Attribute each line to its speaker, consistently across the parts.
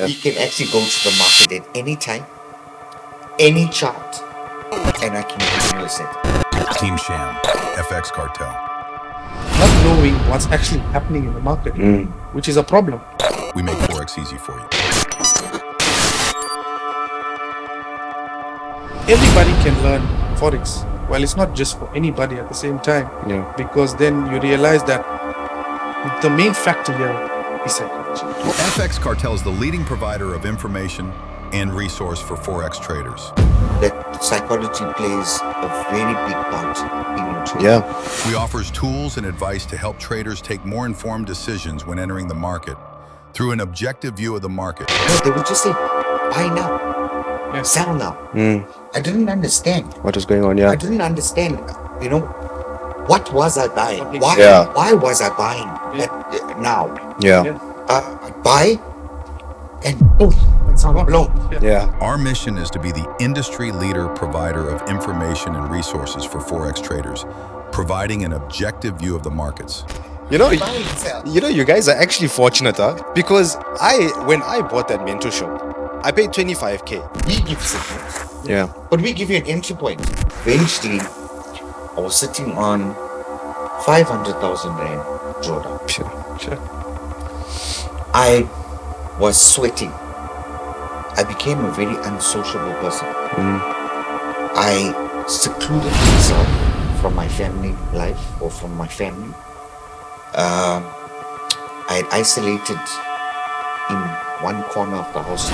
Speaker 1: He can actually go to the market at any time, any chart, and I can give you a set.
Speaker 2: Team Sham, Fx Cartel.
Speaker 3: Not knowing what's actually happening in the market, which is a problem.
Speaker 2: We make Forex easy for you.
Speaker 3: Everybody can learn Forex. Well, it's not just for anybody at the same time.
Speaker 4: Yeah.
Speaker 3: Because then you realize that the main factor here is psychology.
Speaker 2: Fx Cartel is the leading provider of information and resource for Forex traders.
Speaker 1: That psychology plays a very big part in your trading.
Speaker 4: Yeah.
Speaker 2: We offers tools and advice to help traders take more informed decisions when entering the market through an objective view of the market.
Speaker 1: No, they would just say, buy now, sell now. I didn't understand.
Speaker 4: What was going on? Yeah.
Speaker 1: I didn't understand, what was I buying? Why,
Speaker 4: Yeah.
Speaker 1: why was I buying now?
Speaker 4: Yeah.
Speaker 1: Buy and boom, it's on blown.
Speaker 4: Yeah.
Speaker 2: Our mission is to be the industry leader provider of information and resources for Forex traders, providing an objective view of the markets.
Speaker 4: You know,
Speaker 1: Buy and sell.
Speaker 4: you guys are actually fortunate, huh? Because when I bought that mentorship, I paid 25K.
Speaker 1: We give signals,
Speaker 4: Yeah.
Speaker 1: but we give you an entry point. Eventually, I was sitting on 500,000 Rand drawdown.
Speaker 4: Sure.
Speaker 1: I was sweating. I became a very unsociable person. I secluded myself from my family life or from my family. I had isolated in one corner of the house,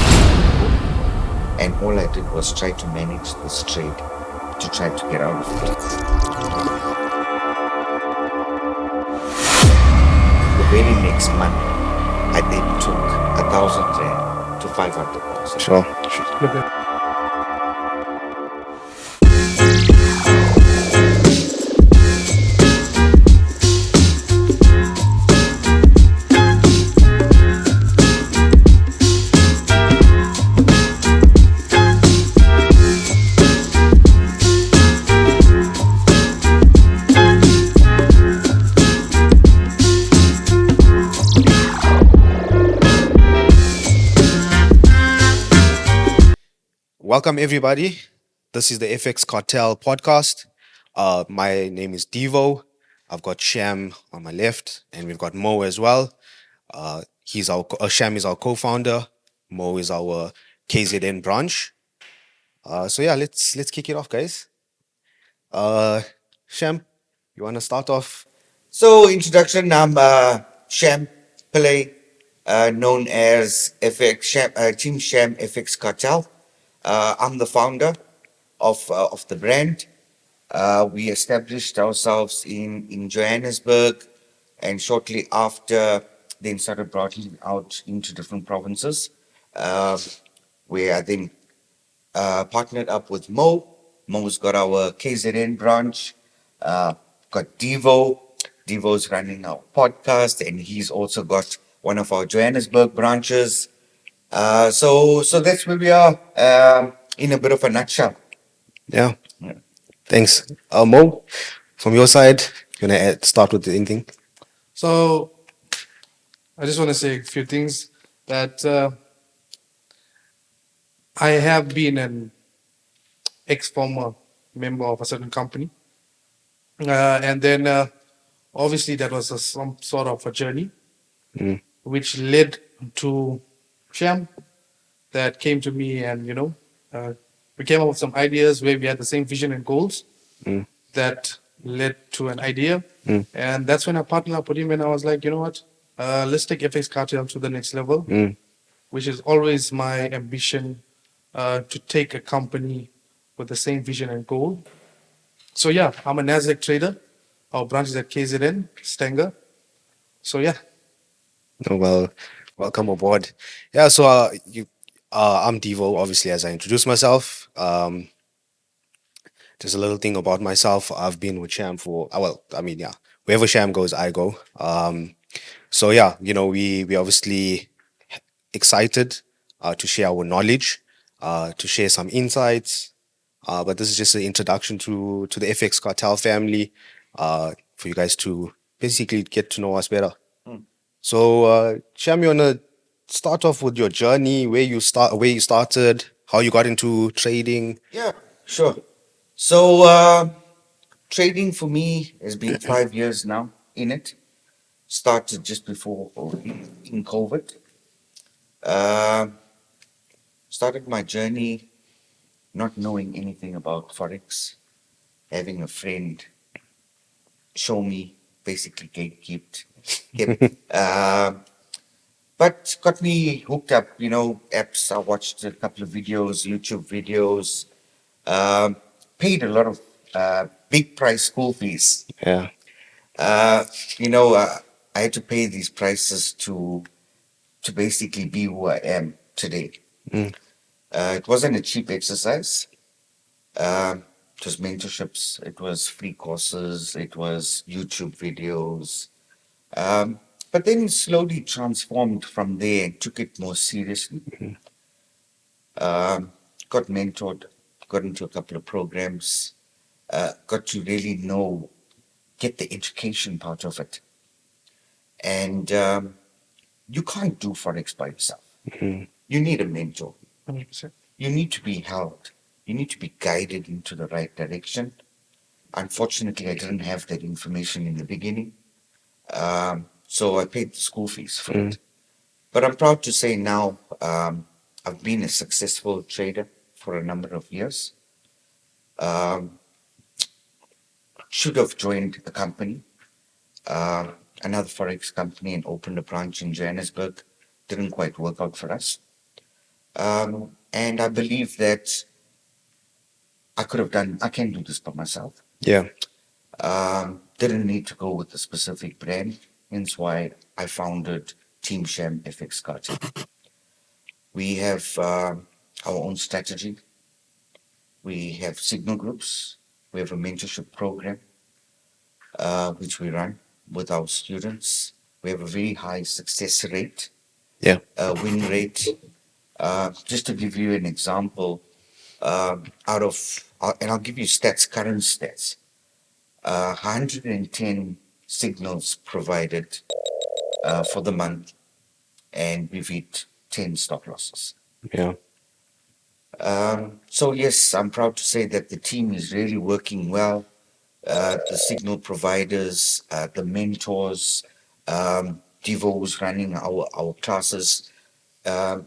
Speaker 1: and all I did was try to manage this trade to try to get out of it. The very next month, I then took 1,000 Rand to 500,000.
Speaker 4: Sure.
Speaker 3: Look at
Speaker 4: Welcome, everybody. This is the Fx Cartel podcast. My name is Devo. I've got Sham on my left, and we've got Mo as well. Sham is our co-founder. Mo is our KZN branch. So yeah, let's kick it off, guys. Sham, you want to start off?
Speaker 1: So, introduction, I'm Sham Pillay, known as Team Sham Fx Cartel. I'm the founder of the brand. We established ourselves in Johannesburg, and shortly after, then started broadening out into different provinces, where I then partnered up with Mo. Mo's got our KZN branch, got Devo. Devo's running our podcast, and he's also got one of our Johannesburg branches. So that's where we are in a bit of a nutshell.
Speaker 4: Yeah. Thanks. Mo, from your side, you want to start with anything?
Speaker 3: So, I just want to say a few things that I have been an ex-former member of a certain company. And then obviously that was some sort of a journey, which led to Sham that came to me and, we came up with some ideas where we had the same vision and goals that led to an idea. And that's when I partnered up with him and I was like, you know what, let's take Fx Cartel to the next level, which is always my ambition, to take a company with the same vision and goal. So yeah, I'm a NASDAQ trader. Our branch is at KZN, Stanger. So yeah.
Speaker 4: Oh, well, welcome aboard. Yeah, so I'm Devo, obviously, as I introduced myself. Just a little thing about myself. I've been with Sham for, wherever Sham goes, I go. So yeah, we obviously excited to share our knowledge, to share some insights. But this is just an introduction to the Fx Cartel family, for you guys to basically get to know us better. So, Sham, you wanna start off with your journey, where you started, how you got into trading?
Speaker 1: Yeah, sure. So, trading for me has been 5 years now in it. Started just before in COVID. Uh, Started my journey not knowing anything about Forex, having a friend show me, basically gatekept, kept, but got me hooked up, apps. I watched a couple of videos, YouTube videos, um, paid a lot of big price school fees.
Speaker 4: Yeah.
Speaker 1: Uh, you know, uh, I had to pay these prices to basically be who I am today.
Speaker 4: Mm.
Speaker 1: It wasn't a cheap exercise. It was mentorships, it was free courses, it was YouTube videos. Um, but then slowly transformed from there and took it more seriously. Um, Got mentored, got into a couple of programs, got to really know, get the education part of it. And you can't do Forex by yourself.
Speaker 4: Mhm.
Speaker 1: You need a mentor.
Speaker 3: 100%.
Speaker 1: You need to be helped. You need to be guided into the right direction. Unfortunately, I didn't have that information in the beginning. So I paid the school fees for
Speaker 4: Mm.
Speaker 1: it. But I'm proud to say now I've been a successful trader for a number of years. Um, should have joined a company, uh, another Forex company, and opened a branch in Johannesburg. Didn't quite work out for us. And I believe that I can do this by myself.
Speaker 4: Yeah.
Speaker 1: Didn't need to go with a specific brand, hence why I founded Team Sham Fx Cartel. We have our own strategy. We have signal groups. We have a mentorship program which we run with our students. We have a very high success rate,
Speaker 4: Yeah.
Speaker 1: win rate. Just to give you an example, and I'll give you stats, current stats. 110 signals provided for the month, and we've hit 10 stop losses.
Speaker 4: Yeah.
Speaker 1: So yes, I'm proud to say that the team is really working well. The signal providers, the mentors, Devo's running our classes.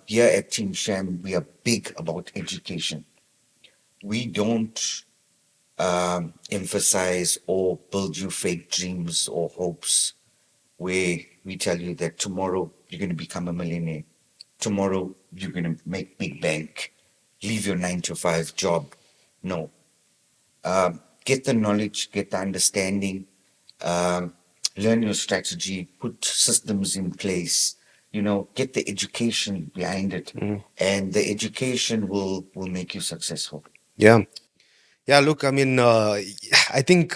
Speaker 1: Here at Team Sham, we are big about education. We don't emphasize or build you fake dreams or hopes where we tell you that tomorrow you're going to become a millionaire. Tomorrow you're going to make big bank, leave your 9 to 5 job. No. Get the knowledge, get the understanding, um, learn your strategy, put systems in place, get the education behind it.
Speaker 4: Mm.
Speaker 1: And the education will make you successful.
Speaker 4: Yeah. Yeah. Look, I mean, I think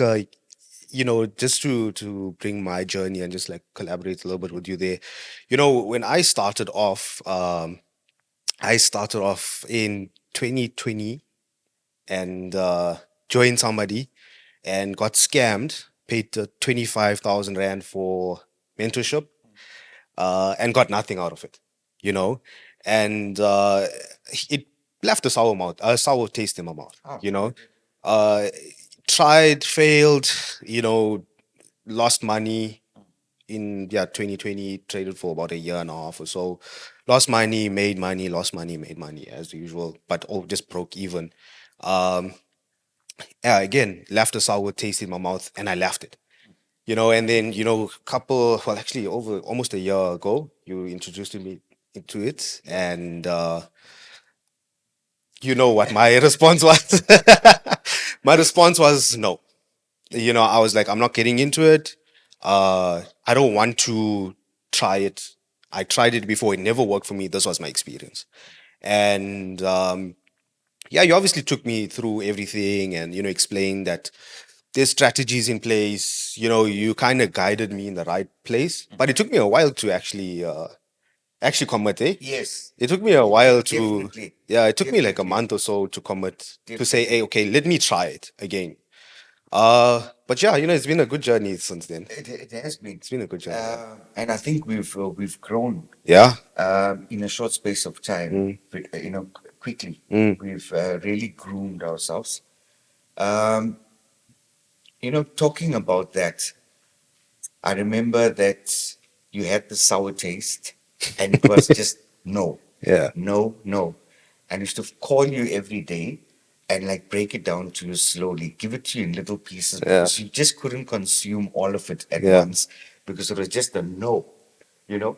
Speaker 4: just to bring my journey and just like collaborate a little bit with you there. When I started off in 2020 and joined somebody and got scammed, paid 25,000 Rand for mentorship, and got nothing out of it, you know, and it left a sour taste in my mouth,
Speaker 1: Oh,
Speaker 4: you know. Uh, Tried, failed, lost money in 2020, traded for about a year and a half or so. Lost money, made money, lost money, made money as usual, but all just broke even. Um, yeah, again, left a sour taste in my mouth and I left it. And then, actually over almost a year ago, you introduced me into it. And you know what my response was? My response was no. I was like, I'm not getting into it. I don't want to try it. I tried it before, it never worked for me. This was my experience. And yeah, you obviously took me through everything and, explained that there's strategies in place. You kind of guided me in the right place, but it took me a while to actually commit, eh?
Speaker 1: yes,
Speaker 4: It took me a while to,
Speaker 1: definitely,
Speaker 4: yeah, it took me like a
Speaker 1: definitely,
Speaker 4: month or so to commit, to say, hey,
Speaker 1: definitely.
Speaker 4: okay, let me try it again. But yeah, it's been a good journey since then.
Speaker 1: It has been.
Speaker 4: It's been a good journey. Yeah.
Speaker 1: And I think we've grown
Speaker 4: Yeah.
Speaker 1: in a short space of time, quickly. We've really groomed ourselves. Um, talking about that, I remember that you had the sour taste, and it was just no,
Speaker 4: Yeah.
Speaker 1: no, no. And I used to call you every day and like break it down to you slowly, give it to you in little pieces
Speaker 4: Yeah.
Speaker 1: because you just couldn't consume all of it at
Speaker 4: Yeah.
Speaker 1: once because it was just a no, you know.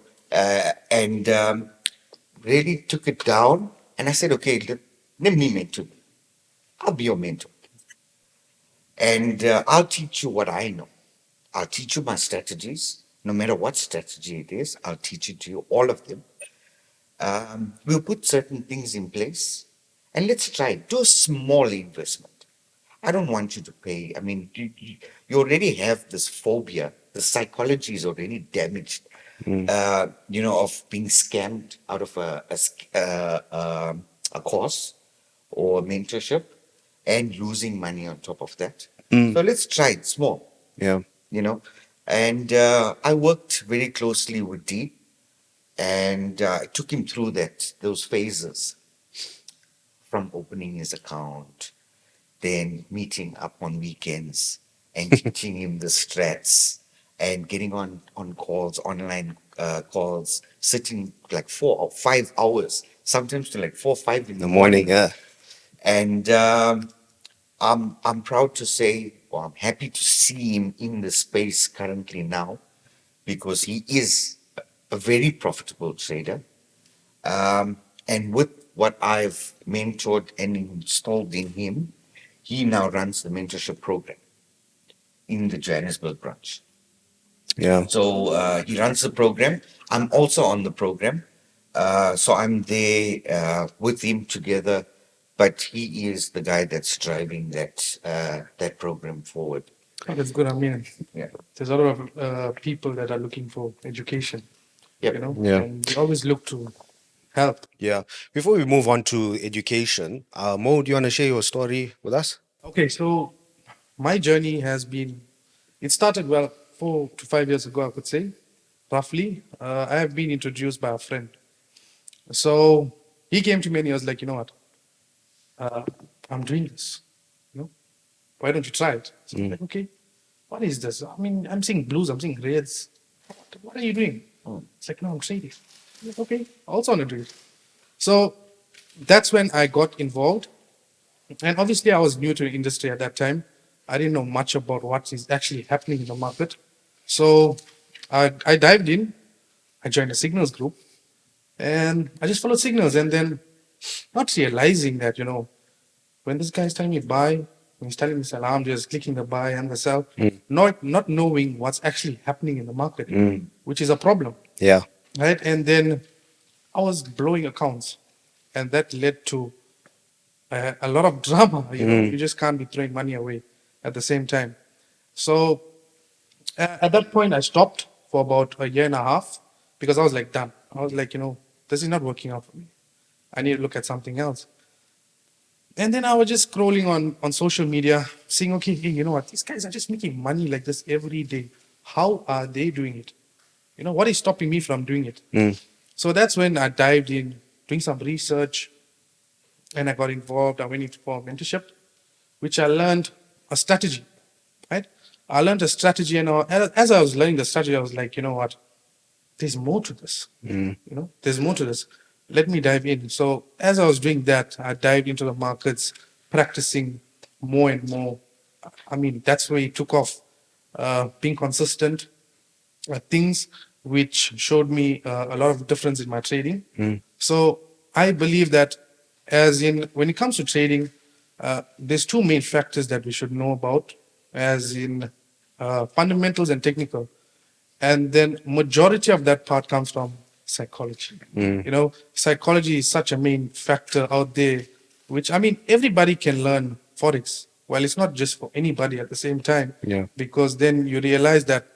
Speaker 1: And really took it down. And I said, okay, let me mentor you. I'll be your mentor. And I'll teach you what I know. I'll teach you my strategies. No matter what strategy it is, I'll teach it to you, all of them. We'll put certain things in place and let's try it. Do a small investment. I don't want you to pay. I mean, you already have this phobia. The psychology is already damaged, of being scammed out of a course or a mentorship and losing money on top of that. So let's try it small,
Speaker 4: Yeah.
Speaker 1: you know. And I worked very closely with Dee and I took him through those phases from opening his account, then meeting up on weekends and teaching him the strats and getting on calls, online calls, sitting like 4 or 5 hours, sometimes to like 4 or 5 in
Speaker 4: In
Speaker 1: the
Speaker 4: the morning.
Speaker 1: morning.
Speaker 4: Yeah.
Speaker 1: And I'm proud to say, or I'm happy to see him in the space currently now because he is a very profitable trader. And with what I've mentored and installed in him, he now runs the mentorship program in the Johannesburg branch.
Speaker 4: Yeah.
Speaker 1: So he runs the program. I'm also on the program. So I'm there with him together, but he is the guy that's driving that program forward.
Speaker 3: Oh, that's good. I mean,
Speaker 1: Yeah.
Speaker 3: there's a lot of people that are looking for education,
Speaker 1: Yep.
Speaker 4: Yeah.
Speaker 3: and we always look to help.
Speaker 4: Yeah. Before we move on to education, Mo, do you want to share your story with us?
Speaker 3: Okay, so my journey has been, it started well 4 to 5 years ago, I could say, roughly. I have been introduced by a friend. So he came to me and he was like, you know what, uh, I'm doing this. Why don't you try it? So I'm like, okay, what is this? I mean, I'm seeing blues, I'm seeing reds. What are you doing? It's like, no, I'm trading. I'm like, okay, I also want to do it. So that's when I got involved. And obviously, I was new to the industry at that time. I didn't know much about what is actually happening in the market. So I dived in, I joined a signals group, and I just followed signals. And then, not realizing that, when this guy is telling me buy, when he's telling me sell, I'm just clicking the buy and the sell, not knowing what's actually happening in the market, which is a problem,
Speaker 4: Yeah.
Speaker 3: right? And then I was blowing accounts, and that led to a lot of drama. You just can't be throwing money away at the same time. So at that point, I stopped for about a year and a half because I was like done. I was like, this is not working out for me. I need to look at something else. And then I was just scrolling on social media, seeing, okay, hey, you know what? These guys are just making money like this every day. How are they doing it? What is stopping me from doing it? So that's when I dived in, doing some research, and I got involved. I went into for mentorship, which I learned a strategy, right? I learned a strategy, and as I was learning the strategy, I was like, you know what? There's more to this. There's more to this. Let me dive in. So as I was doing that, I dived into the markets, practicing more and more. I mean, that's where it took off. Being consistent, things which showed me a lot of difference in my trading. So I believe that, as in when it comes to trading, there's two main factors that we should know about, as in fundamentals and technical, and then majority of that part comes from psychology. Psychology is such a main factor out there, which, I mean, everybody can learn Forex. Well, it's not just for anybody at the same time,
Speaker 4: Yeah.
Speaker 3: because then you realize that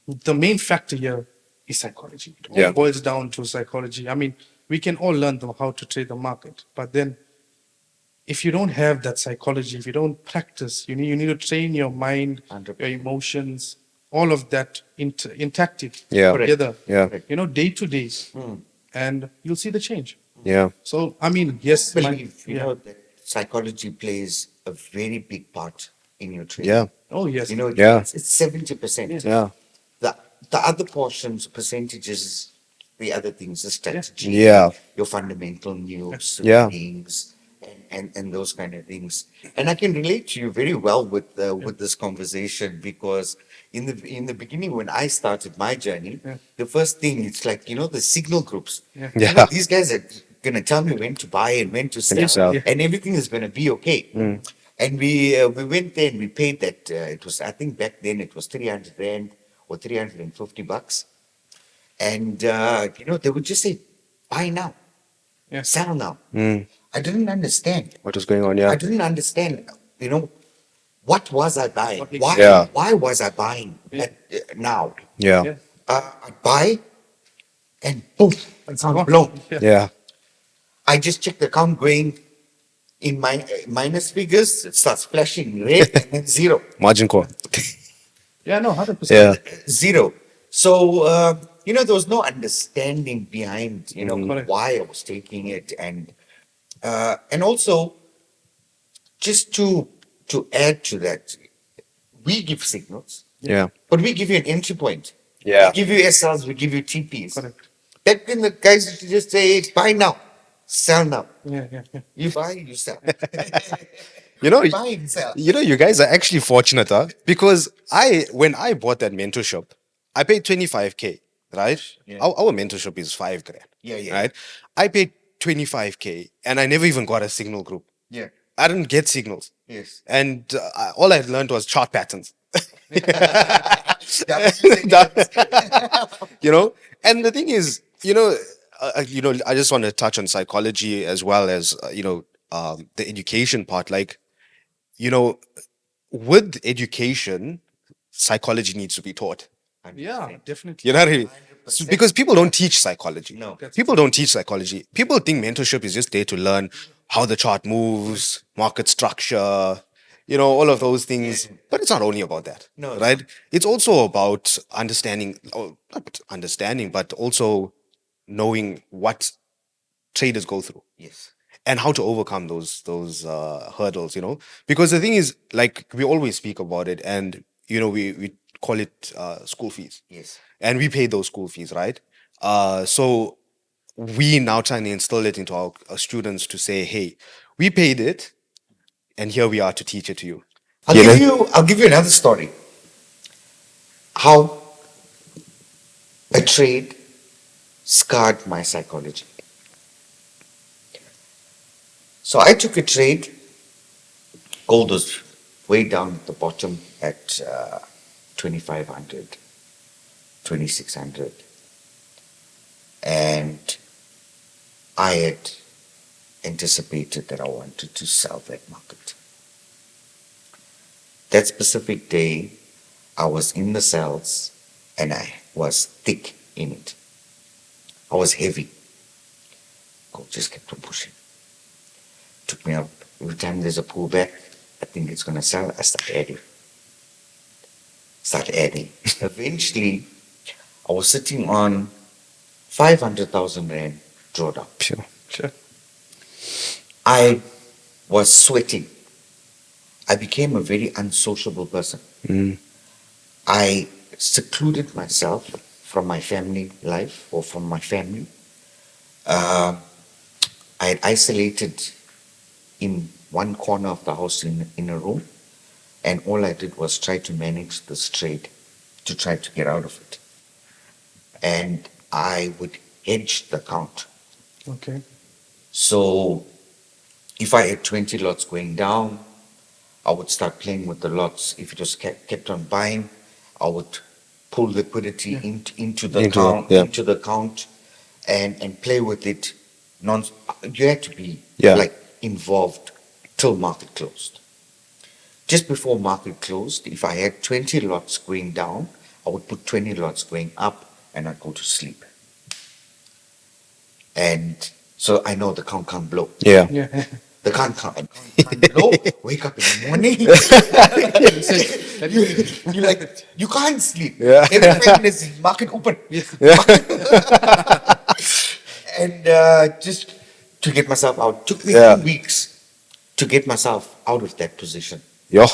Speaker 3: the main factor here is psychology. It all
Speaker 4: Yeah.
Speaker 3: boils down to psychology. I mean, we can all learn how to trade the market, but then if you don't have that psychology, if you don't practice, you need to train your mind,
Speaker 1: 100%.
Speaker 3: your emotions, all of that intact it
Speaker 4: Yeah.
Speaker 1: Correct.
Speaker 3: together.
Speaker 4: Yeah.
Speaker 3: Day to day, and you'll see the change.
Speaker 4: Yeah.
Speaker 3: So I mean, yes,
Speaker 1: I believe,
Speaker 3: yeah.
Speaker 1: that psychology plays a very big part in your training.
Speaker 4: Yeah.
Speaker 3: Oh yes.
Speaker 4: Yeah.
Speaker 1: It's 70%.
Speaker 4: Yeah.
Speaker 1: The other portions, percentages, the other things, the strategy,
Speaker 4: Yeah.
Speaker 1: your fundamental news,
Speaker 4: Yeah.
Speaker 1: readings, and those kind of things. And I can relate to you very well with this conversation, because in the beginning, when I started my journey, the first thing, it's like, the signal groups.
Speaker 4: Yeah.
Speaker 1: These guys are gonna tell me when to buy and when to sell,
Speaker 4: sell.
Speaker 1: and everything is gonna be okay. And we went there and we paid that. It was, I think back then it was 300 rand or 350 bucks. And, they would just say, buy now,
Speaker 3: Yeah.
Speaker 1: sell now. I didn't understand.
Speaker 4: What was going on?
Speaker 1: I
Speaker 4: Yeah.
Speaker 1: didn't understand, what was I buying? Why,
Speaker 4: Yeah.
Speaker 1: why was I buying now?
Speaker 4: Yeah.
Speaker 3: Yeah.
Speaker 1: I buy and boom, it's on blown.
Speaker 4: Yeah.
Speaker 1: I just check the account going in my minus figures, it starts flashing red and then zero.
Speaker 4: Margin call.
Speaker 3: Yeah, no, 100%.
Speaker 4: Yeah.
Speaker 1: Zero. So, there was no understanding behind,
Speaker 3: Correct.
Speaker 1: why I was taking it. And also, just to add to that, we give signals,
Speaker 4: Yeah.
Speaker 1: but we give you an entry point.
Speaker 4: Yeah.
Speaker 1: We give you SLs, we give you TPs.
Speaker 3: Correct.
Speaker 1: Back then, the guys used to just say, buy now, sell now.
Speaker 3: Yeah.
Speaker 1: You buy, you sell.
Speaker 4: You know,
Speaker 1: Buy and sell.
Speaker 4: you guys are actually fortunate, huh? Because when I bought that mentorship, I paid 25K, right?
Speaker 1: Yeah.
Speaker 4: Our mentorship is 5 grand.
Speaker 1: Yeah.
Speaker 4: Right? I paid 25K and I never even got a signal group.
Speaker 1: Yeah.
Speaker 4: I didn't get signals.
Speaker 1: Yes.
Speaker 4: And all I learned was chart patterns. And the thing is, I just want to touch on psychology as well as the education part. Like, with education, psychology needs to be taught.
Speaker 3: Yeah, definitely.
Speaker 4: You know what I mean? Because people don't teach psychology.
Speaker 1: No.
Speaker 4: People don't teach psychology. People think mentorship is just there to learn how the chart moves, market structure, all of those things. But it's not only about that.
Speaker 1: No, it's
Speaker 4: Right? It's also about understanding, or not understanding, but also knowing what traders go through
Speaker 1: Yes.
Speaker 4: and how to overcome those hurdles, because the thing is, like, we always speak about it, and we call it school fees.
Speaker 1: Yes.
Speaker 4: And we pay those school fees, right? So we now trying to instill it into our students to say, hey, we paid it and here we are to teach it to you.
Speaker 1: I'll give you another story. How a trade scarred my psychology. So I took a trade. Gold was way down at the bottom at 2,500, 2,600. And I had anticipated that I wanted to sell that market. That specific day, I was in the cells and I was thick in it. I was heavy. Gold just kept on pushing. Took me up. Every time there's a pullback, I think it's going to sell. I start adding. Eventually, I was sitting on 500,000 Rand drawdown.
Speaker 3: Sure.
Speaker 1: I was sweating. I became a very unsociable person. I secluded myself from my family life or from my family. I had isolated in one corner of the house in a room, and all I did was try to manage this trade to try to get out of it. And I would hedge the count.
Speaker 3: Okay.
Speaker 1: So if I had 20 lots going down, I would start playing with the lots. If it was kept on buying, I would pull liquidity into the account and play with it. You had to be involved till market closed. Just before market closed, if I had 20 lots going down, I would put 20 lots going up and I'd go to sleep. And so I know the count can't blow.
Speaker 4: Yeah.
Speaker 3: Yeah.
Speaker 1: The can't low. Wake up in the morning. You like you can't sleep.
Speaker 4: Yeah.
Speaker 1: Every 5 minutes, market open. And just to get myself out took me
Speaker 4: Yeah.
Speaker 1: 2 weeks to get myself out of that position.
Speaker 4: Yo.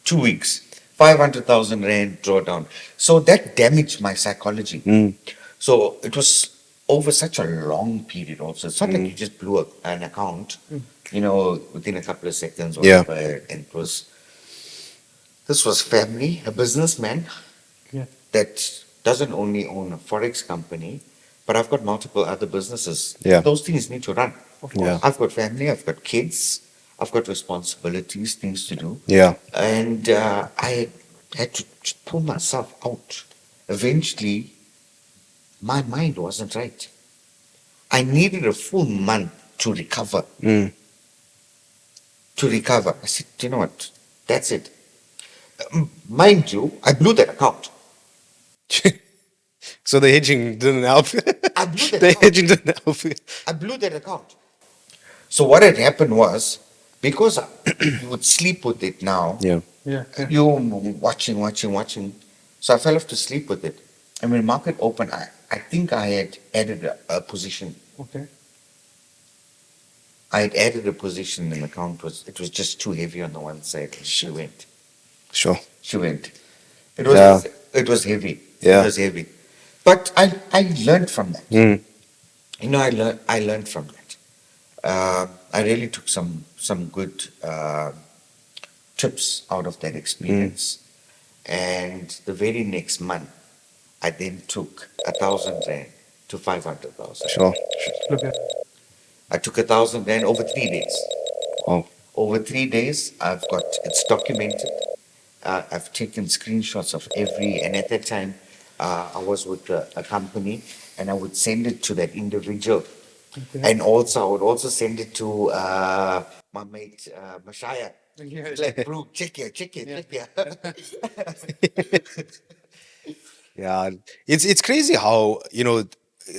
Speaker 1: 2 weeks, 500,000 rand drawdown. So that damaged my psychology. So it was over such a long period. Also, it's not like you just blew up an account, within a couple of seconds or
Speaker 4: Yeah.
Speaker 1: whatever. And this was family, a businessman
Speaker 3: Yeah.
Speaker 1: that doesn't only own a forex company, but I've got multiple other businesses.
Speaker 4: Yeah.
Speaker 1: Those things need to run.
Speaker 3: Of
Speaker 4: Yeah.
Speaker 3: course.
Speaker 1: I've got family, I've got kids, I've got responsibilities, things to do.
Speaker 4: Yeah.
Speaker 1: And I had to pull myself out. Eventually, my mind wasn't right. I needed a full month to recover.
Speaker 4: Mm.
Speaker 1: To recover. I said, you know what? That's it. Mind you, I blew that account.
Speaker 4: So the hedging didn't help.
Speaker 1: I blew that
Speaker 4: The
Speaker 1: account.
Speaker 4: hedging didn't help.
Speaker 1: I blew that account. So what had happened was, because you would sleep with it now,
Speaker 4: Yeah.
Speaker 3: Yeah. Yeah.
Speaker 1: you watching. So I fell off to sleep with it. And when market opened, I think I had added a position.
Speaker 3: Okay.
Speaker 1: I had added a position in the account. It was just too heavy on the one side. And she went.
Speaker 4: Sure.
Speaker 1: She went. It was
Speaker 4: Yeah.
Speaker 1: it was heavy.
Speaker 4: Yeah.
Speaker 1: It was heavy. But I learned from that.
Speaker 4: Mm.
Speaker 1: I learned from that. I really took some good tips out of that experience. And the very next month, I then took 1,000 rand to 500,000.
Speaker 4: Sure.
Speaker 3: Look at
Speaker 1: I took 1,000 rand over 3 days.
Speaker 4: Oh.
Speaker 1: Over 3 days, it's documented. I've taken screenshots of and at that time, I was with a company, and I would send it to that individual.
Speaker 3: Okay.
Speaker 1: And also, I would also send it to my mate, Mashaya.
Speaker 3: Yeah.
Speaker 1: Like, bro, check here.
Speaker 4: Yeah, it's crazy how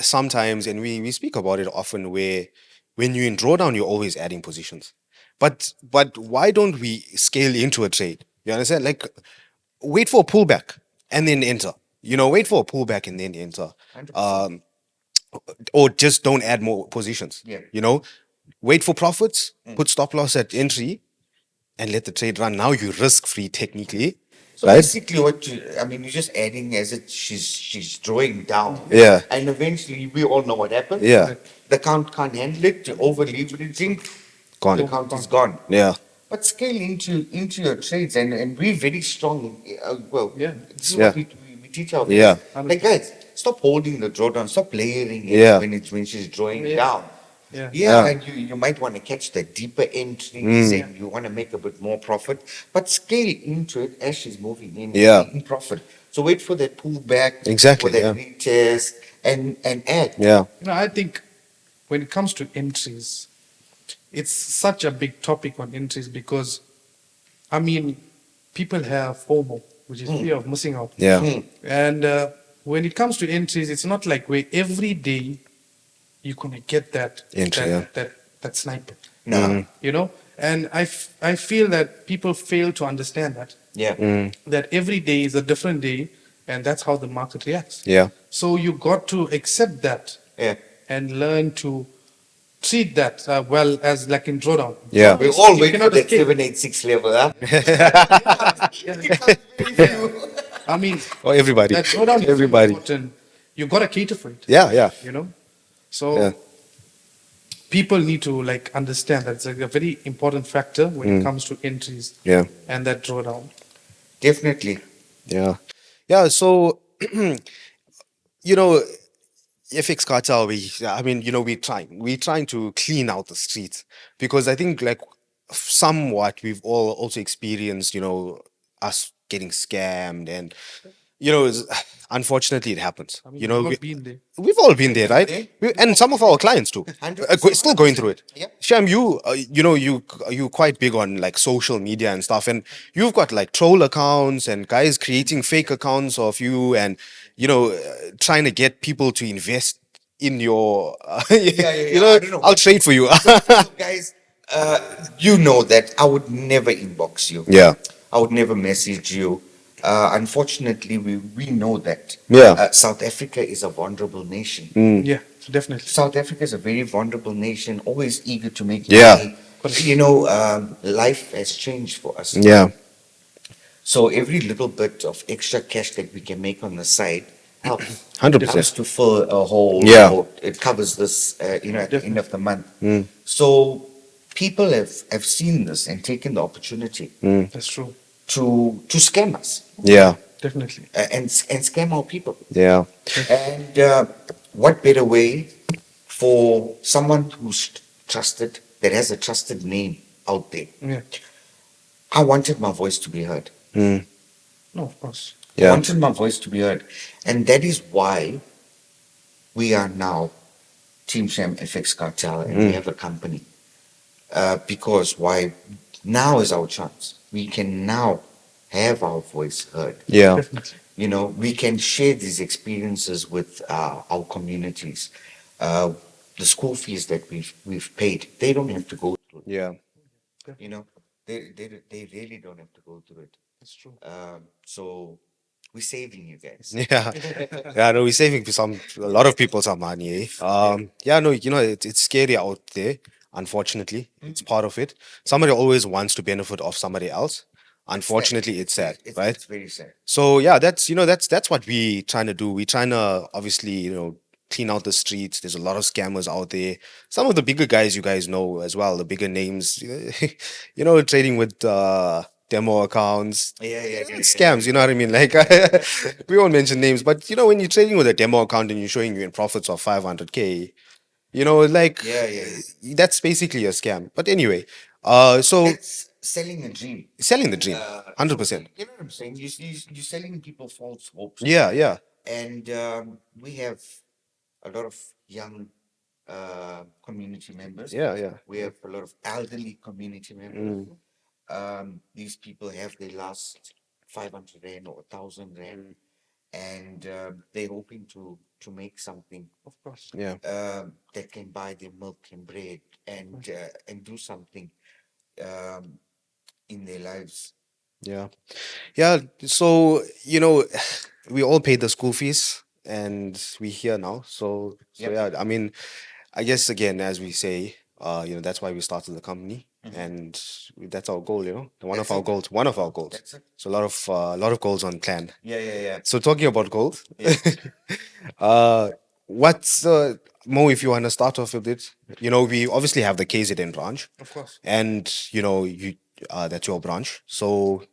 Speaker 4: sometimes, and we speak about it often, where when you're in drawdown you're always adding positions, but why don't we scale into a trade? You understand? Like, wait for a pullback and then enter. Wait for a pullback and then enter.
Speaker 1: 100%.
Speaker 4: Or just don't add more positions.
Speaker 1: Yeah.
Speaker 4: Wait for profits, put stop loss at entry, and let the trade run. Now you're risk free technically,
Speaker 1: So
Speaker 4: right?
Speaker 1: basically, you're just adding she's drawing down.
Speaker 4: Yeah.
Speaker 1: And eventually, we all know what happens.
Speaker 4: Yeah.
Speaker 1: The account can't handle it. You're over leveraging.
Speaker 4: Gone.
Speaker 1: The account is gone.
Speaker 4: Yeah.
Speaker 1: But scale into your trades, and we're very strong.
Speaker 3: Yeah.
Speaker 1: This is
Speaker 4: Yeah.
Speaker 1: what we teach our
Speaker 4: Yeah.
Speaker 1: guys. Like, guys, stop holding the drawdown. Stop layering it
Speaker 4: Yeah.
Speaker 1: when she's drawing
Speaker 3: Yeah.
Speaker 1: down.
Speaker 3: Yeah.
Speaker 1: Yeah, and you might want to catch the deeper entries
Speaker 4: Mm.
Speaker 1: and you want to make a bit more profit, but scale into it as she's moving
Speaker 4: Yeah.
Speaker 1: in profit. So wait for that pullback,
Speaker 4: Exactly,
Speaker 1: for that
Speaker 4: yeah.
Speaker 1: retest, and add.
Speaker 4: Yeah.
Speaker 3: I think when it comes to entries, it's such a big topic on entries because, people have FOMO, which is fear of missing out.
Speaker 4: Yeah.
Speaker 1: Hmm.
Speaker 3: And when it comes to entries, it's not like where every day you're gonna get that
Speaker 4: Entry, yeah.
Speaker 3: that sniper,
Speaker 1: No.
Speaker 3: And I feel that people fail to understand that
Speaker 1: Yeah.
Speaker 3: that every day is a different day, and that's how the market reacts.
Speaker 4: Yeah.
Speaker 3: So you got to accept that
Speaker 1: Yeah.
Speaker 3: and learn to treat that well as like in drawdown.
Speaker 4: Yeah.
Speaker 1: We all
Speaker 3: You
Speaker 1: wait for
Speaker 3: cannot
Speaker 1: that
Speaker 3: escape.
Speaker 1: 786 level, huh?
Speaker 4: Or everybody.
Speaker 3: That drawdown is
Speaker 4: Everybody.
Speaker 3: important. You got to cater for it.
Speaker 4: Yeah. Yeah.
Speaker 3: So
Speaker 4: Yeah.
Speaker 3: people need to understand that it's like a very important factor when it comes to entries
Speaker 4: Yeah.
Speaker 3: and that drawdown.
Speaker 1: Definitely.
Speaker 4: Yeah. Yeah. So, FX Cartel, we're trying to clean out the streets, because I think, like, somewhat we've all also experienced, us getting scammed, and unfortunately it happens.
Speaker 3: We've all been there.
Speaker 4: We've all been there, right? And some of our clients too,
Speaker 1: 100%.
Speaker 4: still going through it.
Speaker 1: Yep.
Speaker 4: Sham, you quite big on like social media and stuff, and you've got like troll accounts and guys creating fake accounts of you, and trying to get people to invest in your.
Speaker 1: Yeah. I don't know
Speaker 4: I'll trade for you.
Speaker 1: guys, You know that I would never inbox you.
Speaker 4: Yeah.
Speaker 1: I would never message you. Unfortunately, we know that
Speaker 4: Yeah.
Speaker 1: South Africa is a vulnerable nation.
Speaker 3: Yeah, definitely.
Speaker 1: South Africa is a very vulnerable nation, always eager to make
Speaker 4: Yeah.
Speaker 1: money. You know, life has changed for us.
Speaker 4: Yeah.
Speaker 1: So every little bit of extra cash that we can make on the side helps.
Speaker 4: 100%.
Speaker 1: Helps to fill a hole.
Speaker 4: Yeah.
Speaker 1: Or it covers this, at the end of the month.
Speaker 4: Mm.
Speaker 1: So people have seen this and taken the opportunity
Speaker 3: That's true.
Speaker 1: to scam us
Speaker 4: Yeah.
Speaker 3: Definitely.
Speaker 1: and scam our people.
Speaker 4: Yeah.
Speaker 1: And what better way for someone who's trusted, that has a trusted name out there?
Speaker 3: Yeah.
Speaker 1: I wanted my voice to be heard.
Speaker 4: Mm.
Speaker 3: No, of course.
Speaker 1: I
Speaker 4: Yeah.
Speaker 1: wanted my voice to be heard. And that is why we are now Team Sham FX Cartel and we have a company. Because why? Now is our chance. We can now have our voice heard.
Speaker 4: Yeah.
Speaker 3: Definitely.
Speaker 1: You know, we can share these experiences with our communities. Uh, the school fees that we've paid, they don't have to go through it.
Speaker 4: Yeah.
Speaker 1: You know, they really don't have to go through it.
Speaker 3: That's true.
Speaker 1: So we're saving you guys.
Speaker 4: Yeah. Yeah, no, we're saving a lot of people some money. Yeah, no, it's scary out there. Unfortunately, it's part of it. Somebody always wants to benefit off somebody else. Unfortunately, it's sad, right?
Speaker 1: It's very sad.
Speaker 4: So yeah, that's what we trying to do. We're trying to obviously clean out the streets. There's a lot of scammers out there. Some of the bigger guys you guys know as well, the bigger names. Trading with demo accounts. It's scams. You know what I mean? Like we won't mention names, but when you're trading with a demo account and you're showing you in profits of 500K, like that's basically a scam. But anyway, so
Speaker 1: It's selling a dream.
Speaker 4: selling the dream, 100%.
Speaker 1: You know what I'm saying? You're selling people false hopes.
Speaker 4: Yeah, yeah.
Speaker 1: And we have a lot of young community members.
Speaker 4: Yeah, yeah.
Speaker 1: We have a lot of elderly community members. These people have their last 500 Rand or 1,000 Rand, and they're hoping to make something
Speaker 3: Of course.
Speaker 4: Yeah.
Speaker 1: that can buy them milk and bread and do something in their lives.
Speaker 4: Yeah. Yeah. So, we all paid the school fees and we're here now. So yeah, I mean, I guess again, as we say, that's why we started the company and that's our goal, one of
Speaker 1: That's
Speaker 4: our
Speaker 1: it.
Speaker 4: goals, one of our goals.
Speaker 1: That's it.
Speaker 4: So a lot of goals on plan.
Speaker 1: Yeah.
Speaker 4: So talking about goals, what's Mo, if you want to start off with it, we obviously have the KZN branch.
Speaker 3: Of course.
Speaker 4: And you that's your branch. So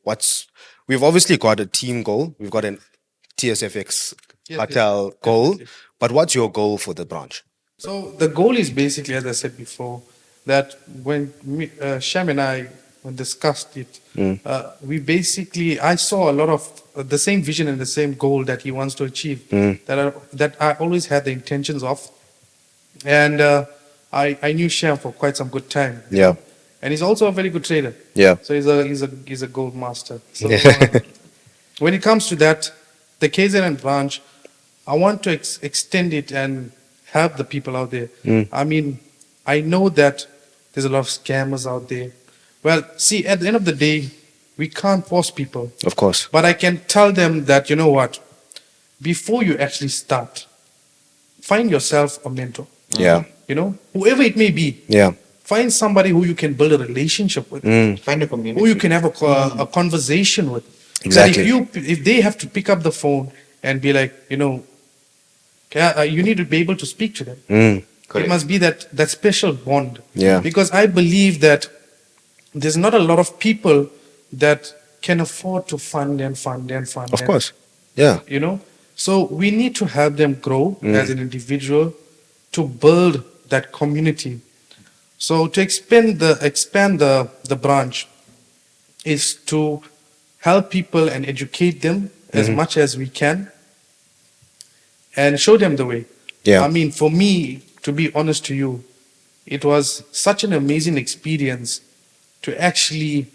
Speaker 4: we've obviously got a team goal, we've got an TSFX
Speaker 3: Yes,
Speaker 4: cartel goal,
Speaker 3: definitely.
Speaker 4: but what's your goal for the branch?
Speaker 3: So the goal is basically, as I said before, that when Sham and I discussed it, I saw a lot of the same vision and the same goal that he wants to achieve, that I always had the intentions of, and I knew Sham for quite some good time.
Speaker 4: Yeah.
Speaker 3: And he's also a very good trader.
Speaker 4: Yeah.
Speaker 3: So he's a gold master. So when it comes to that, the KZN branch, I want to extend it and help the people out there. I mean, I know that there's a lot of scammers out there. Well, see, at the end of the day, we can't force people.
Speaker 4: Of course.
Speaker 3: But I can tell them that, you know what, before you actually start, find yourself a mentor.
Speaker 4: Yeah.
Speaker 3: Whoever it may be.
Speaker 4: Yeah.
Speaker 3: Find somebody who you can build a relationship with,
Speaker 1: Find a community.
Speaker 3: who you can have a conversation with.
Speaker 4: Exactly.
Speaker 3: That if they have to pick up the phone and be like, you need to be able to speak to them. It must be that special bond.
Speaker 4: Yeah.
Speaker 3: Because I believe that there's not a lot of people that can afford to fund.
Speaker 4: Of course. Yeah.
Speaker 3: So we need to help them grow as an individual, to build that community. So to expand the branch is to help people and educate them as much as we can and show them the way.
Speaker 4: Yeah.
Speaker 3: I mean, for me, to be honest to you, it was such an amazing experience to actually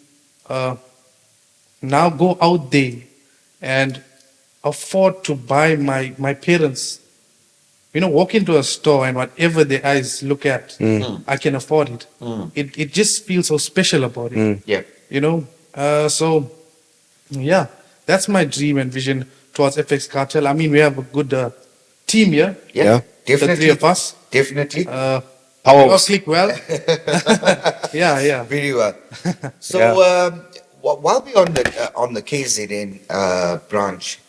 Speaker 3: now go out there and afford to buy my parents walk into a store and whatever the eyes look at, I can afford it. It just feels so special about it.
Speaker 1: Yeah.
Speaker 3: So yeah, that's my dream and vision towards FX Cartel. I mean, we have a good team here,
Speaker 1: Yeah.
Speaker 4: Yeah.
Speaker 3: the three
Speaker 1: Definitely.
Speaker 3: of us.
Speaker 1: Definitely.
Speaker 3: We all
Speaker 4: Powers.
Speaker 3: click well. Yeah.
Speaker 1: Very well. So
Speaker 4: Yeah.
Speaker 1: while we're on the KZN branch,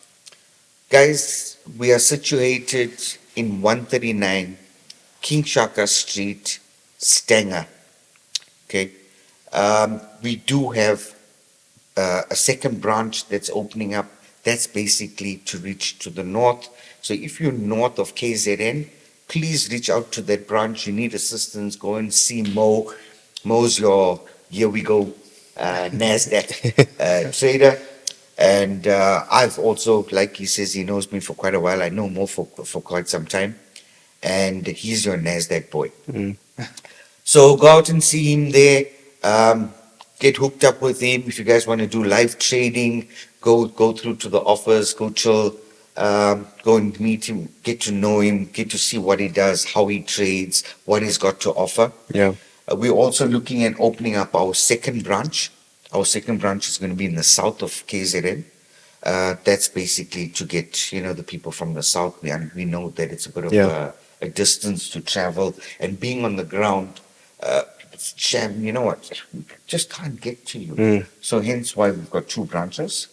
Speaker 1: guys, we are situated in 139 King Shaka Street, Stanger. Okay. We do have a second branch that's opening up. That's basically to reach to the north. So if you're north of KZN, please reach out to that branch. You need assistance, go and see Mo. Mo's your, here we go, NASDAQ trader. And I've also, like he says, he knows me for quite a while. I know Mo for quite some time. And he's your NASDAQ boy. So go out and see him there. Get hooked up with him. If you guys want to do live trading, go through to the offers, go chill, go and meet him, get to know him, get to see what he does, how he trades, what he's got to offer.
Speaker 4: Yeah.
Speaker 1: We're also looking at opening up our second branch. Our second branch is going to be in the south of KZN. That's basically to get the people from the south. We know that it's a bit of
Speaker 4: Yeah.
Speaker 1: a distance to travel, and being on the ground, Sham, you know what? We just can't get to you. So hence why we've got two branches.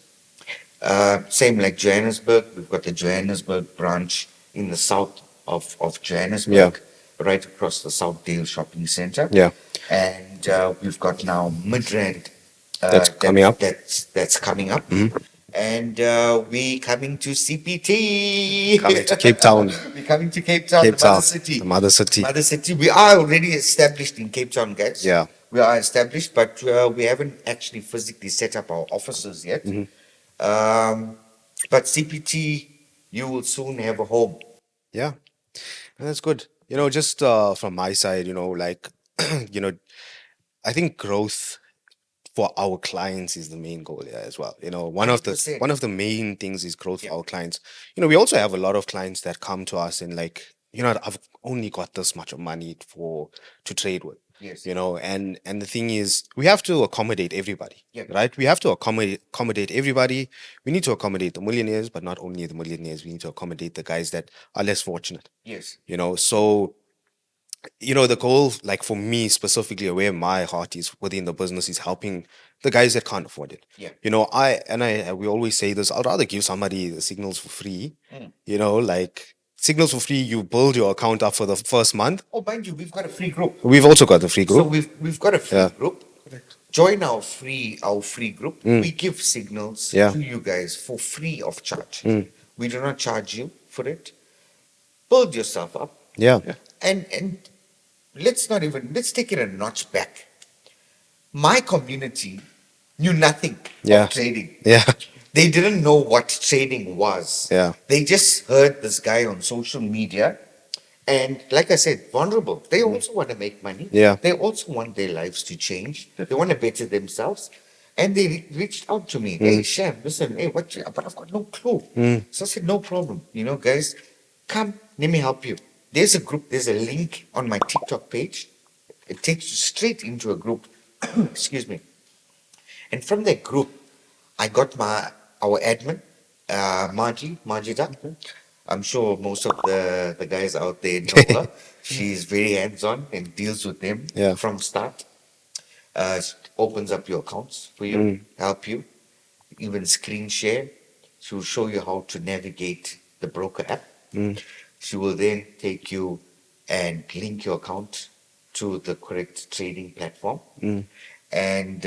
Speaker 1: Same like Johannesburg, we've got the Johannesburg branch in the south of Johannesburg, right across the Southdale Shopping Center.
Speaker 4: Yeah.
Speaker 1: And we've got now Midrand.
Speaker 4: That's coming up.
Speaker 1: That's coming up. And we coming to CPT.
Speaker 4: Coming to Cape Town.
Speaker 1: We're coming to Cape Town,
Speaker 4: Cape
Speaker 1: the mother
Speaker 4: Town.
Speaker 1: city.
Speaker 4: The mother city.
Speaker 1: Mother city. We are already established in Cape Town, guys.
Speaker 4: Yeah.
Speaker 1: We are established, but we haven't actually physically set up our offices yet. But CPT, you will soon have a home.
Speaker 4: Yeah. That's good. Just from my side, like, I think growth for our clients is the main goal here as well. One of the
Speaker 1: 100%.
Speaker 4: one of the main things is growth for our clients. We also have a lot of clients that come to us and like, I've only got this much of money to trade with.
Speaker 1: Yes.
Speaker 4: And the thing is, we have to accommodate everybody.
Speaker 1: Yeah.
Speaker 4: Right? We have to accommodate everybody. We need to accommodate the millionaires, but not only the millionaires, we need to accommodate the guys that are less fortunate.
Speaker 1: Yes.
Speaker 4: So the goal, like for me specifically, where my heart is within the business is helping the guys that can't afford it.
Speaker 1: Yeah.
Speaker 4: We always say this, I'd rather give somebody the signals for free. Like signals for free, you build your account up for the first month.
Speaker 1: Oh, mind you, we've got a free group.
Speaker 4: We've also got the free
Speaker 1: So
Speaker 4: group.
Speaker 1: we've got a free
Speaker 4: Yeah.
Speaker 1: group. Join our free group. We give signals
Speaker 4: Yeah.
Speaker 1: to you guys for free of charge. We do not charge you for it. Build yourself up.
Speaker 4: Yeah.
Speaker 1: And let's take it a notch back. My community knew nothing
Speaker 4: Yeah.
Speaker 1: of trading.
Speaker 4: Yeah.
Speaker 1: They didn't know what trading was.
Speaker 4: Yeah.
Speaker 1: They just heard this guy on social media. And like I said, vulnerable. They also want to make money.
Speaker 4: Yeah.
Speaker 1: They also want their lives to change. They want to better themselves. And they reached out to me. Hey, Sham, listen, hey, but I've got no clue. So I said, no problem. Guys, come, let me help you. There's a group, there's a link on my TikTok page. It takes you straight into a group. Excuse me. And from that group, I got our admin, Majida. I'm sure most of the guys out there know her. She's very hands-on and deals with them
Speaker 4: Yeah.
Speaker 1: from start. She opens up your accounts for you, help you, even screen share. She will show you how to navigate the broker app. She will then take you and link your account to the correct trading platform. And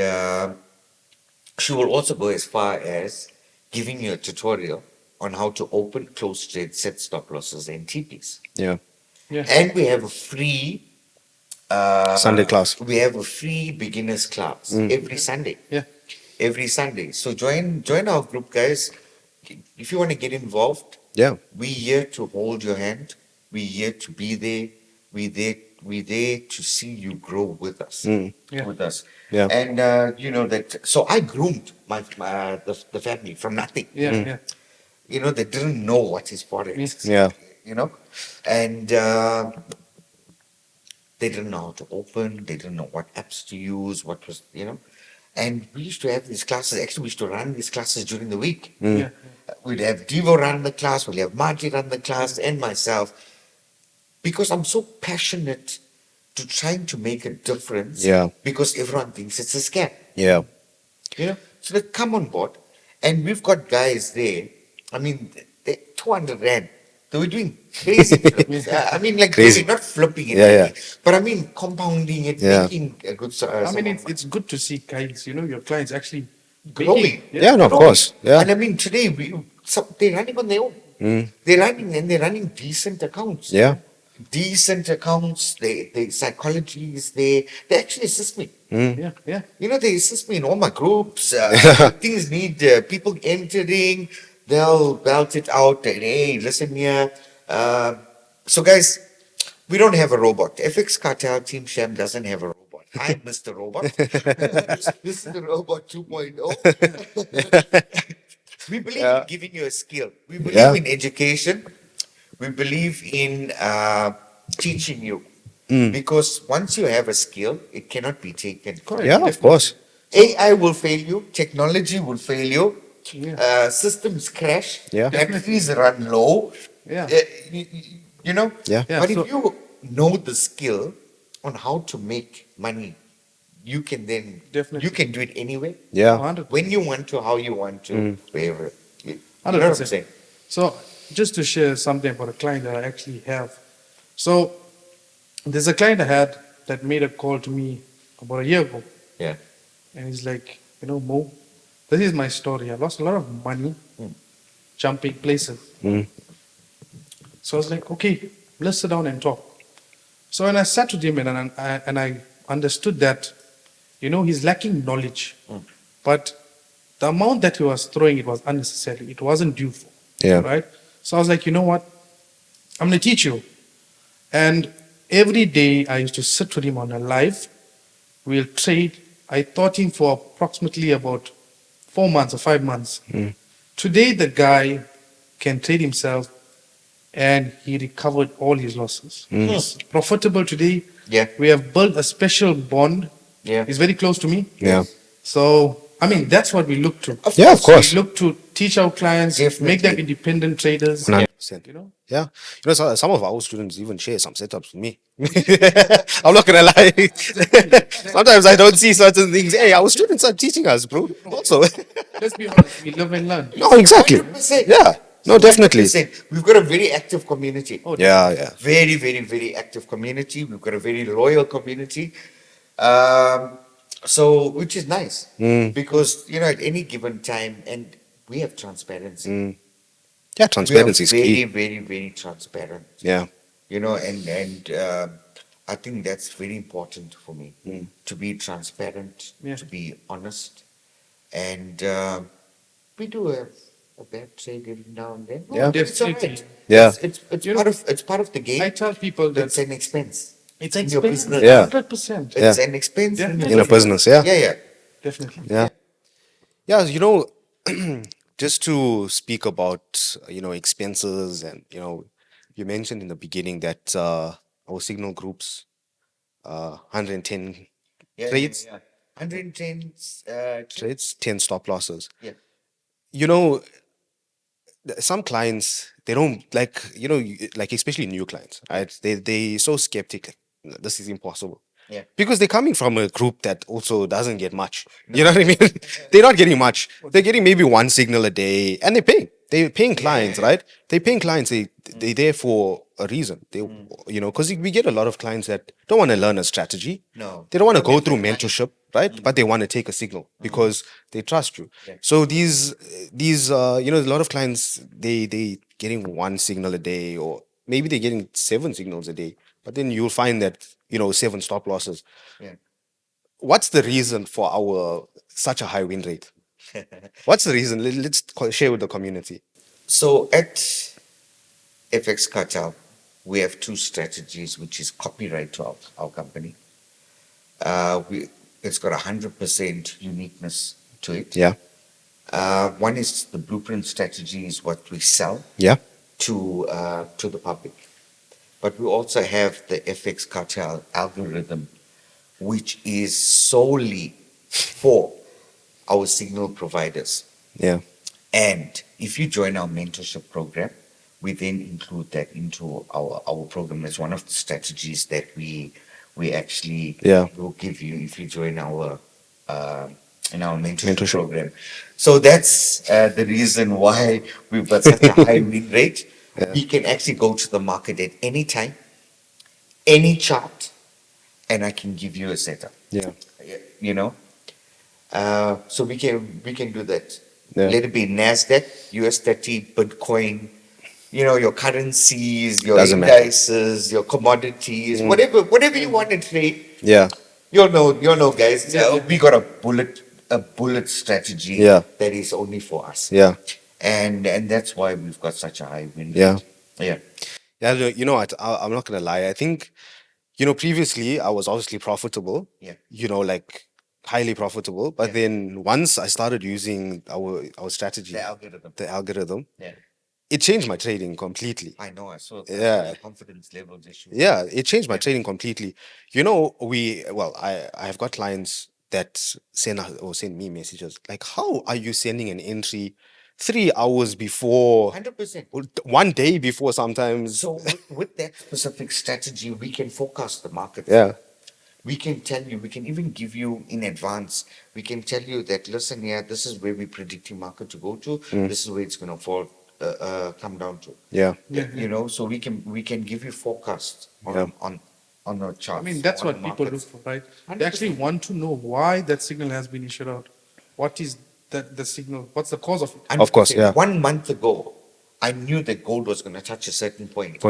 Speaker 1: she will also go as far as giving you a tutorial on how to open, close trade, set stop losses and TPs.
Speaker 4: Yeah.
Speaker 3: Yeah.
Speaker 1: And we have a free
Speaker 4: Sunday class.
Speaker 1: We have a free beginners class every Sunday.
Speaker 3: Yeah.
Speaker 1: Every Sunday. So join our group, guys. If you want to get involved,
Speaker 4: Yeah.
Speaker 1: we're here to hold your hand. We're here to be there. We're there to see you grow with us.
Speaker 3: Yeah.
Speaker 1: With us.
Speaker 4: Yeah.
Speaker 1: And that. So I groomed the family from nothing.
Speaker 3: Yeah.
Speaker 1: They didn't know what is forex.
Speaker 3: Yes.
Speaker 4: Yeah.
Speaker 1: and they didn't know how to open, they didn't know what apps to use, what was, and we used to have these classes. Actually, we used to run these classes during the week.
Speaker 3: Yeah.
Speaker 1: We'd have Devo run the class, we'd have Margie run the class, and myself, because I'm so passionate to trying to make a difference.
Speaker 4: Yeah.
Speaker 1: Because everyone thinks it's a scam.
Speaker 4: Yeah.
Speaker 1: So they come on board, and we've got guys there. I mean, they 200 rand. They were doing crazy flips. I mean, like
Speaker 4: Crazy.
Speaker 1: they're not flipping it,
Speaker 4: Yeah, yeah.
Speaker 1: but I mean compounding it,
Speaker 4: Yeah.
Speaker 1: making a good.
Speaker 3: I mean, it's good to see guys, your clients actually
Speaker 1: growing.
Speaker 3: making-
Speaker 4: Yeah, no, of
Speaker 1: Growing.
Speaker 4: course. Yeah.
Speaker 1: And I mean, today they're running on their own. They're running decent accounts.
Speaker 4: Yeah.
Speaker 1: Decent accounts. They psychology is there. They actually assist me.
Speaker 3: Yeah, yeah.
Speaker 1: They assist me in all my groups. Things need people entering. They'll belt it out. And, hey, listen here. So, guys, we don't have a robot. FX Cartel Team Sham doesn't have a robot. I'm Mr. Robot. This is the Robot 2.0. We believe in giving you a skill. We believe
Speaker 4: Yeah.
Speaker 1: in education. We believe in teaching you. Because once you have a skill, it cannot be taken.
Speaker 3: Correct.
Speaker 4: Yeah, of course.
Speaker 1: AI will fail you. Technology will fail you.
Speaker 3: Yeah.
Speaker 1: Systems crash.
Speaker 4: Yeah.
Speaker 1: Batteries run low.
Speaker 3: Yeah.
Speaker 4: Yeah.
Speaker 3: Yeah,
Speaker 1: But
Speaker 3: so-
Speaker 1: if you know the skill on how to make money, you can then
Speaker 3: Definitely.
Speaker 1: you can do it anyway.
Speaker 4: Yeah.
Speaker 3: 100%.
Speaker 1: When you want to, how you want to, wherever. You know what I'm
Speaker 3: 100%.
Speaker 1: saying?
Speaker 3: So, just to share something about a client that I actually have. So, there's a client I had that made a call to me about a year ago.
Speaker 1: Yeah.
Speaker 3: And he's like, Mo, this is my story. I lost a lot of money jumping places. So I was like, okay, let's sit down and talk. So when I sat with him and I understood that, he's lacking knowledge. But the amount that he was throwing, it was unnecessary. It wasn't due for.
Speaker 4: Yeah.
Speaker 3: Right? So I was like, you know what? I'm going to teach you. And every day I used to sit with him on a live. We'll trade. I taught him for approximately about 4 months or 5 months. Today, the guy can trade himself and he recovered all his losses. He's profitable today.
Speaker 1: Yeah.
Speaker 3: We have built a special bond.
Speaker 1: Yeah.
Speaker 3: He's very close to me.
Speaker 4: Yeah.
Speaker 3: So, I mean, that's what we look to.
Speaker 4: Yeah, of course.
Speaker 3: We look to teach our clients,
Speaker 1: Definitely.
Speaker 3: make them independent traders.
Speaker 4: 100%.
Speaker 3: You know?
Speaker 4: Yeah. Some of our students even share some setups with me. I'm not gonna lie. Sometimes I don't see certain things. Hey, our students are teaching us, bro. Also.
Speaker 3: Let's be honest, we live and learn.
Speaker 4: No, exactly.
Speaker 1: 100%.
Speaker 4: Yeah. No, definitely.
Speaker 1: 100%. We've got a very active community.
Speaker 4: Yeah, yeah.
Speaker 1: Very, very, very active community. We've got a very loyal community. So, which is nice because, at any given time, and we have transparency.
Speaker 4: Yeah,
Speaker 1: We
Speaker 4: transparency
Speaker 1: are
Speaker 4: is
Speaker 1: very,
Speaker 4: key.
Speaker 1: very, very transparent.
Speaker 4: Yeah.
Speaker 1: And I think that's very important for me to be transparent,
Speaker 3: Yeah.
Speaker 1: to be honest, and we do have a bad trade every now and then.
Speaker 4: Yeah.
Speaker 1: But it's all right.
Speaker 3: Definitely.
Speaker 4: Yeah.
Speaker 1: It's part of the game.
Speaker 3: I tell people that
Speaker 1: It's an expense.
Speaker 3: it's
Speaker 1: in your business.
Speaker 4: Yeah.
Speaker 3: 100%.
Speaker 1: It's an expense in your
Speaker 4: In a business, yeah.
Speaker 1: Yeah.
Speaker 3: Definitely.
Speaker 4: Yeah. Yeah, just to speak about, expenses and, you mentioned in the beginning that our signal groups, 110
Speaker 1: Yeah,
Speaker 4: trades,
Speaker 1: 110
Speaker 4: trades, 10 stop losses.
Speaker 1: Yeah.
Speaker 4: Some clients, they don't like, like especially new clients, right? They so skeptic. Like, this is impossible.
Speaker 1: Yeah.
Speaker 4: Because they're coming from a group that also doesn't get much. You know what I mean? They're not getting much. They're getting maybe one signal a day and they're paying. They're paying clients, right? They're paying clients. They're there for a reason. Because we get a lot of clients that don't want to learn a strategy.
Speaker 1: No.
Speaker 4: They don't want to
Speaker 1: Don't
Speaker 4: go
Speaker 1: get
Speaker 4: through
Speaker 1: the money.
Speaker 4: mentorship, right? But they want to take a signal because they trust you.
Speaker 1: Yeah.
Speaker 4: So these a lot of clients, they getting one signal a day, or maybe they're getting 7 signals a day. But then you'll find that, 7 stop losses.
Speaker 1: Yeah.
Speaker 4: What's the reason for our such a high win rate? What's the reason? Let's share with the community.
Speaker 1: So at FX Cartel, we have 2 strategies, which is copyright to our company. It's got 100% uniqueness to it.
Speaker 4: Yeah.
Speaker 1: One is the blueprint strategy is what we sell.
Speaker 4: Yeah.
Speaker 1: to the public. But we also have the FX Cartel algorithm, which is solely for our signal providers.
Speaker 4: Yeah.
Speaker 1: And if you join our mentorship program, we then include that into our program as one of the strategies that we actually
Speaker 4: Yeah.
Speaker 1: will give you if you join our in our mentorship,
Speaker 4: Mentorship.
Speaker 1: program. So that's the reason why we've got such a high win rate.
Speaker 4: Yeah.
Speaker 1: We can actually go to the market at any time, any chart, and I can give you a setup.
Speaker 4: Yeah.
Speaker 1: You know, so we can do that.
Speaker 4: Yeah.
Speaker 1: Let it be Nasdaq, US 30, Bitcoin, your currencies, your
Speaker 4: Doesn't matter.
Speaker 1: indices, your commodities, whatever you want to trade.
Speaker 4: Yeah.
Speaker 1: You'll know, guys. We got a bullet strategy
Speaker 4: Yeah.
Speaker 1: that is only for us.
Speaker 4: Yeah.
Speaker 1: And that's why we've got such a high win rate.
Speaker 4: Yeah.
Speaker 1: Yeah.
Speaker 4: Yeah. You know what? I'm not gonna lie. I think, previously I was obviously profitable.
Speaker 1: Yeah.
Speaker 4: Like highly profitable. But
Speaker 1: Yeah.
Speaker 4: then once I started using our strategy,
Speaker 1: The algorithm. Yeah.
Speaker 4: it changed my trading completely.
Speaker 1: I know. I saw
Speaker 4: Yeah.
Speaker 1: the confidence level issue.
Speaker 4: Yeah, it changed my
Speaker 1: Yeah.
Speaker 4: trading completely. I have got clients that send me messages like, how are you sending an entry 3 hours before,
Speaker 1: 100%.
Speaker 4: one day before sometimes?
Speaker 1: So with that specific strategy, we can forecast the market.
Speaker 4: Yeah.
Speaker 1: We can tell you, we can even give you in advance. We can tell you that, listen, yeah, this is where we're predicting market to go to. This is where it's going to fall, come down to.
Speaker 4: Yeah.
Speaker 1: So we can give you forecast on the chart.
Speaker 3: I mean, that's what people look for, right? They actually want to know why that signal has been issued out. What is the signal? What's the cause of it?
Speaker 4: Of course, yeah.
Speaker 1: 1 month ago, I knew that gold was going to touch a certain point.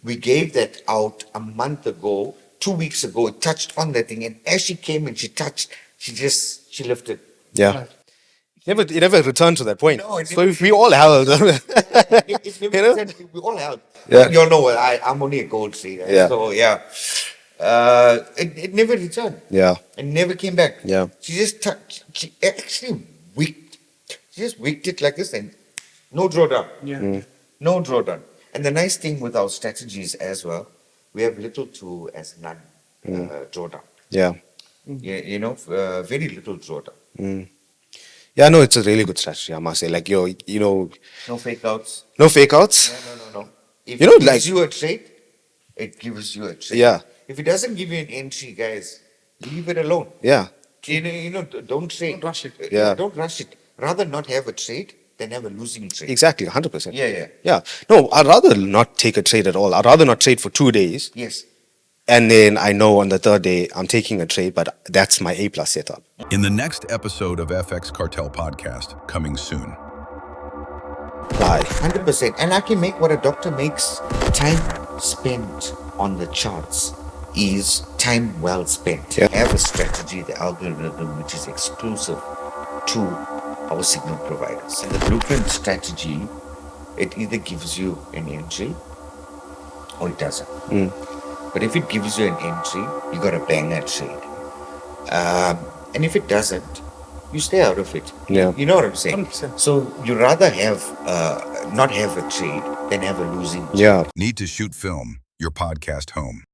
Speaker 1: We gave that out a month ago. 2 weeks ago, it touched on that thing, and as she came and she touched, she lifted.
Speaker 4: Yeah.
Speaker 3: Right.
Speaker 4: It never returned to that point.
Speaker 1: No, it
Speaker 4: So
Speaker 1: never-
Speaker 4: if we all held,
Speaker 1: It never
Speaker 4: You know?
Speaker 1: said we all held.
Speaker 4: Yeah.
Speaker 1: You know, I'm only a gold trader.
Speaker 4: Yeah.
Speaker 1: So yeah, it never returned.
Speaker 4: yeah,
Speaker 1: It never came back.
Speaker 4: Yeah.
Speaker 1: She just touched. She actually wicked. She just wicked it like this, and no drawdown.
Speaker 3: Yeah.
Speaker 1: No drawdown. And the nice thing with our strategies as well, we have little to as none drawdown.
Speaker 4: yeah,
Speaker 1: Very little drawdown.
Speaker 4: yeah. No, it's a really good strategy, I must say. Like
Speaker 1: No fake outs.
Speaker 4: no fake outs.
Speaker 1: No. If
Speaker 4: You know,
Speaker 1: it gives
Speaker 4: like-
Speaker 1: you a trade, it gives you a trade.
Speaker 4: Yeah.
Speaker 1: If it doesn't give you an entry, guys, leave it alone.
Speaker 4: Yeah,
Speaker 1: Don't trade.
Speaker 3: Don't rush it.
Speaker 4: Yeah.
Speaker 1: Don't rush it. Rather not have a trade than have a losing trade.
Speaker 4: exactly, 100%.
Speaker 1: Yeah.
Speaker 4: Yeah. No, I'd rather not take a trade at all. I'd rather not trade for 2 days,
Speaker 1: Yes.
Speaker 4: and then I know on the third day I'm taking a trade, but that's my A+ setup.
Speaker 2: In the next episode of FX Cartel Podcast, coming soon.
Speaker 4: Bye.
Speaker 1: 100%. And I can make what a doctor makes. Time spent on the charts is time well spent.
Speaker 4: Yeah.
Speaker 1: Have a strategy, the algorithm, which is exclusive to our signal providers. And the blueprint strategy, it either gives you an entry or it doesn't. But if it gives you an entry, you got to bang that trade. And if it doesn't, you stay out of it.
Speaker 4: Yeah.
Speaker 1: You know what I'm saying?
Speaker 3: 100%.
Speaker 1: So you rather have not have a trade than have a losing trade.
Speaker 4: Yeah.
Speaker 2: Need to shoot film, your podcast home.